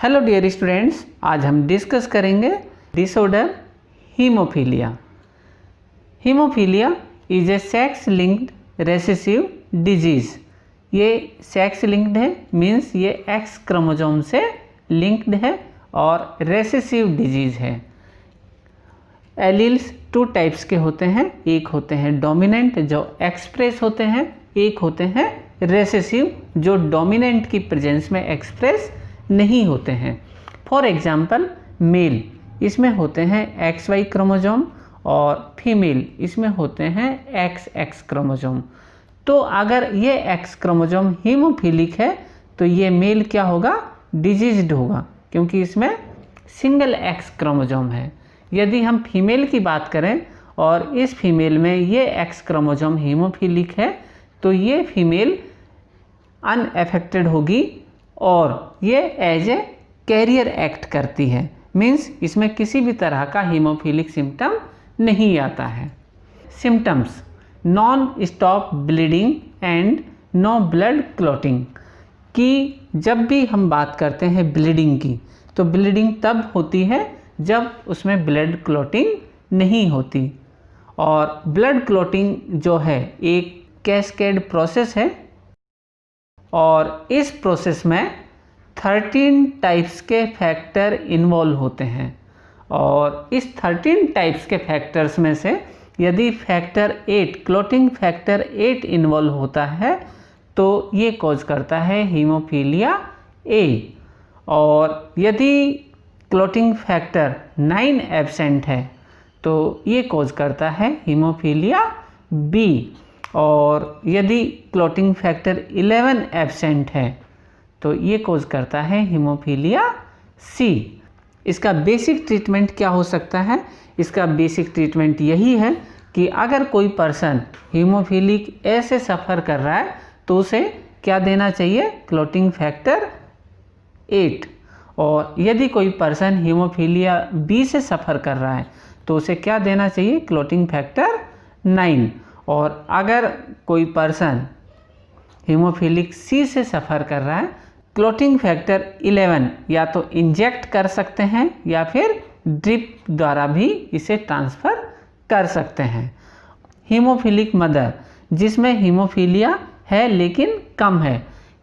Hello dear students, आज हम discuss करेंगे disorder haemophilia. Haemophilia is a sex linked recessive disease. ये sex linked है, मीन्स ये एक्स क्रोमोसोम से लिंक्ड है और रेसेसिव डिजीज़ है। एलील्स टू टाइप्स के होते हैं, एक होते हैं डोमिनेंट जो एक्सप्रेस होते हैं, एक होते हैं रेसेसिव जो डोमिनेंट की प्रेजेंस में एक्सप्रेस नहीं होते हैं। फॉर एग्जाम्पल मेल, इसमें होते हैं XY क्रोमोसोम और फीमेल इसमें होते हैं XX क्रोमोसोम। तो अगर ये X क्रोमोसोम हीमोफिलिक है तो ये मेल क्या होगा, डिजीज्ड होगा, क्योंकि इसमें सिंगल X क्रोमोसोम है। यदि हम फीमेल की बात करें और इस फीमेल में ये X क्रोमोसोम हीमोफिलिक है तो ये फीमेल अनएफेक्टेड होगी और ये एज ए कैरियर एक्ट करती है, मीन्स इसमें किसी भी तरह का हीमोफिलिक सिम्टम नहीं आता है। Symptoms: non stop bleeding and no blood clotting. कि जब भी हम बात करते हैं ब्लीडिंग की तो ब्लीडिंग तब होती है जब उसमें ब्लड क्लॉटिंग नहीं होती, और ब्लड क्लॉटिंग जो है एक कैस्केड प्रोसेस है और इस प्रोसेस में 13 टाइप्स के फैक्टर इन्वॉल्व होते हैं। और इस 13 टाइप्स के फैक्टर्स में से यदि फैक्टर 8 क्लॉटिंग फैक्टर 8 इन्वॉल्व होता है तो ये कॉज करता है हीमोफीलिया ए, और यदि क्लॉटिंग फैक्टर 9 एब्सेंट है तो ये कॉज करता है हीमोफीलिया बी, और यदि क्लॉटिंग फैक्टर 11 एब्सेंट है तो ये कॉज करता है हीमोफीलिया सी। इसका बेसिक ट्रीटमेंट क्या हो सकता है? इसका बेसिक ट्रीटमेंट यही है कि अगर कोई पर्सन हीमोफीलिक ए से सफ़र कर रहा है तो उसे क्या देना चाहिए? Clotting factor 8। और यदि कोई पर्सन हीमोफीलिया बी से सफ़र कर रहा है तो उसे क्या देना चाहिए? Clotting factor 9। और अगर कोई पर्सन हीमोफिलिक सी से सफ़र कर रहा है, क्लॉटिंग फैक्टर 11 या तो इंजेक्ट कर सकते हैं या फिर ड्रिप द्वारा भी इसे ट्रांसफ़र कर सकते हैं। हीमोफिलिक मदर, जिसमें हीमोफीलिया है लेकिन कम है,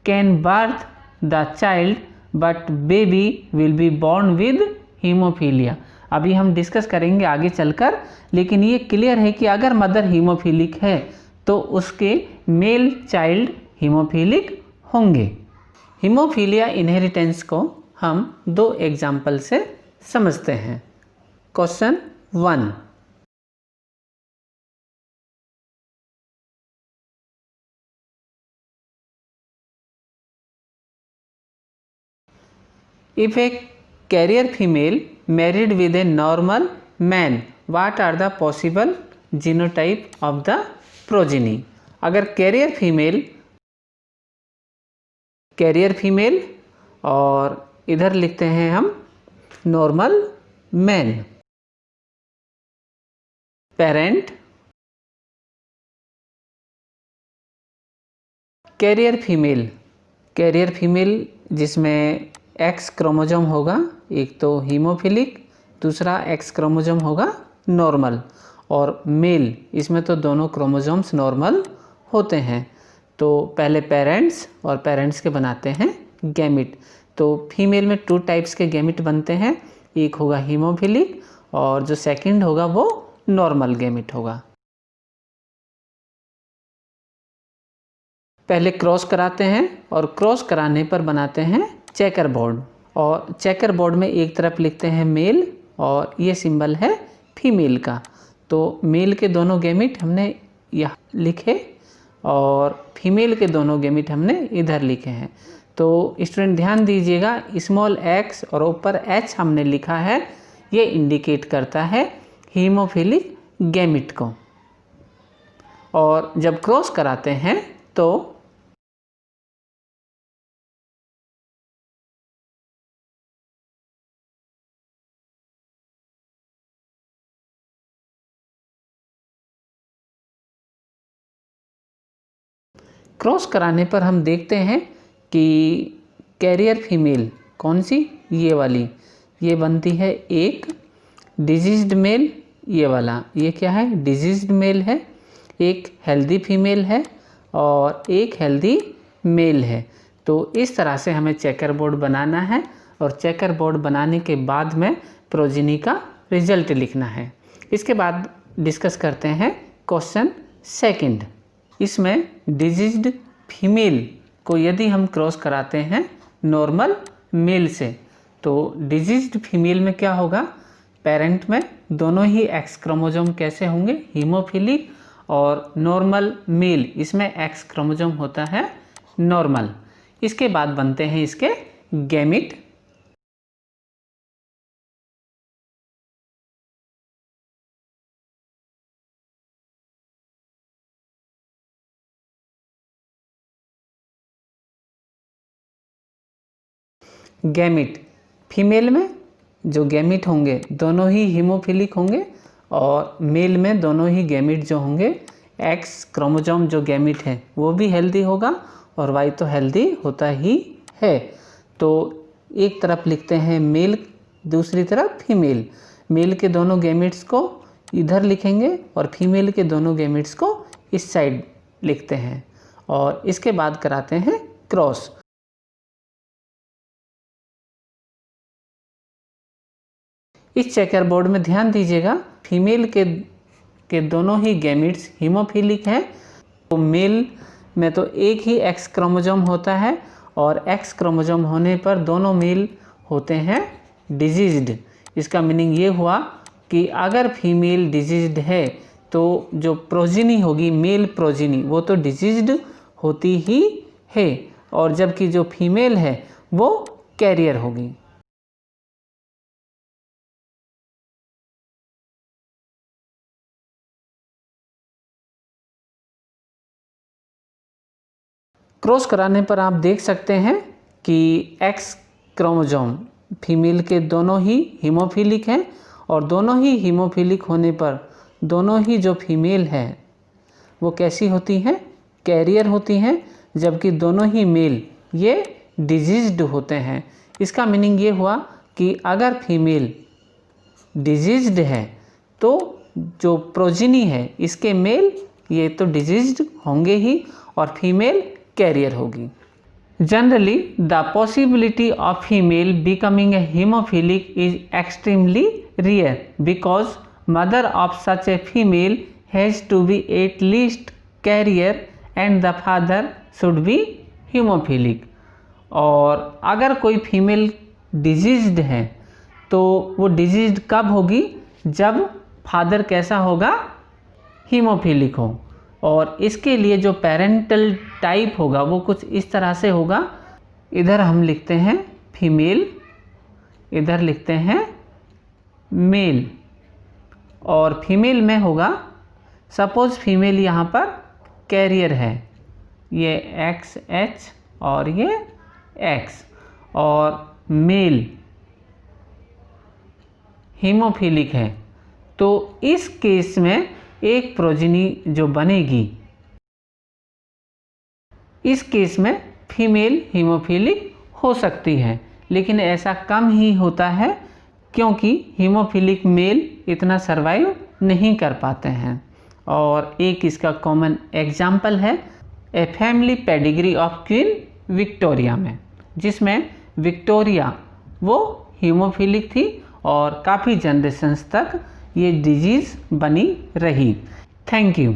can birth the child but baby will be born with haemophilia. अभी हम डिस्कस करेंगे आगे चलकर, लेकिन ये क्लियर है कि अगर मदर हीमोफिलिक है तो उसके मेल चाइल्ड हीमोफिलिक होंगे। हीमोफीलिया इनहेरिटेंस को हम 2 एग्जाम्पल से समझते हैं। Question 1, if a carrier female married with a normal man, what are the possible genotype of the progeny? अगर कैरियर फीमेल और इधर लिखते हैं हम normal man, parent carrier female जिसमें एक्स क्रोमोसोम होगा, एक तो हीमोफिलिक, दूसरा एक्स क्रोमोसोम होगा नॉर्मल, और मेल इसमें तो दोनों क्रोमोसोम्स नॉर्मल होते हैं। तो पहले पेरेंट्स और पेरेंट्स के बनाते हैं गैमिट। तो फीमेल में 2 टाइप्स के गैमिट बनते हैं, एक होगा हीमोफिलिक और जो सेकंड होगा वो नॉर्मल गैमिट होगा। पहले क्रॉस कराते हैं और क्रॉस कराने पर बनाते हैं चेकर बोर्ड, और चेकर बोर्ड में एक तरफ लिखते हैं मेल और ये सिंबल है फीमेल का। तो मेल के दोनों गैमिट हमने यहाँ लिखे और फीमेल के दोनों गैमिट हमने इधर लिखे हैं। तो स्टूडेंट ध्यान दीजिएगा, स्मॉल x और ऊपर h हमने लिखा है, ये इंडिकेट करता है हीमोफिलिक गैमिट को। और जब क्रॉस कराते हैं तो क्रॉस कराने पर हम देखते हैं कि कैरियर फीमेल कौन सी? ये वाली, ये बनती है एक डिजीज्ड मेल, ये वाला, ये क्या है? डिजीज्ड मेल है, एक हेल्दी फीमेल है और एक हेल्दी मेल है। तो इस तरह से हमें चेकर बोर्ड बनाना है और चेकर बोर्ड बनाने के बाद में प्रोजेनी का रिजल्ट लिखना है। इसके बाद डिस्कस करते हैं क्वेश्चन सेकंड। इसमें डिजीज्ड फीमेल को यदि हम क्रॉस कराते हैं नॉर्मल मेल से, तो डिजीज्ड फीमेल में क्या होगा? पेरेंट में दोनों ही एक्स क्रोमोसोम कैसे होंगे? हीमोफिलिक। और नॉर्मल मेल, इसमें एक्स क्रोमोसोम होता है नॉर्मल। इसके बाद बनते हैं इसके गैमिट। गैमिट फीमेल में जो गैमिट होंगे दोनों ही हीमोफिलिक होंगे और मेल में दोनों ही गैमिट जो होंगे एक्स क्रोमोसोम जो गैमिट है वो भी हेल्दी होगा और वाई तो हेल्दी होता ही है। तो एक तरफ लिखते हैं मेल, दूसरी तरफ फीमेल। मेल के दोनों गैमिट्स को इधर लिखेंगे और फीमेल के दोनों गैमिट्स को इस साइड लिखते हैं और इसके बाद कराते हैं क्रॉस। इस चेकर बोर्ड में ध्यान दीजिएगा, फीमेल के दोनों ही गैमिट्स हीमोफिलिक हैं। तो मेल में तो एक ही एक्स क्रोमोसोम होता है और एक्स क्रोमोसोम होने पर दोनों मेल होते हैं डिजीज्ड। इसका मीनिंग ये हुआ कि अगर फीमेल डिजीज्ड है तो जो प्रोजेनी होगी, मेल प्रोजेनी, वो तो डिजीज्ड होती ही है और जबकि जो फीमेल है वो कैरियर होगी। क्रॉस कराने पर आप देख सकते हैं कि एक्स क्रोमोसोम फीमेल के दोनों ही हीमोफिलिक हैं और दोनों ही हीमोफिलिक होने पर दोनों ही जो फीमेल है वो कैसी होती हैं? कैरियर होती हैं, जबकि दोनों ही मेल ये डिजीज्ड होते हैं। इसका मीनिंग ये हुआ कि अगर फीमेल डिजीज्ड है तो जो प्रोजेनी है इसके मेल ये तो डिजीज्ड होंगे ही और फीमेल कैरियर होगी। Generally the possibility of female becoming a haemophilic is extremely rare because mother of such a female has to be at least carrier and the father should be haemophilic. और अगर कोई female diseased है तो वो diseased कब होगी? जब father कैसा होगा? हीमोफिलिक हो। और इसके लिए जो पेरेंटल टाइप होगा वो कुछ इस तरह से होगा। इधर हम लिखते हैं फीमेल, इधर लिखते हैं मेल और फीमेल में होगा, सपोज फीमेल यहाँ पर कैरियर है, ये XH और ये X, और मेल हीमोफिलिक है, तो इस केस में एक प्रोजेनी जो बनेगी, इस केस में फीमेल हीमोफिलिक हो सकती है, लेकिन ऐसा कम ही होता है क्योंकि हीमोफिलिक मेल इतना सर्वाइव नहीं कर पाते हैं। और एक इसका कॉमन एग्जाम्पल है a family pedigree of queen Victoria में, जिसमें विक्टोरिया वो हीमोफिलिक थी और काफ़ी जनरेशन्स तक ये डिजीज़ बनी रही। Thank you.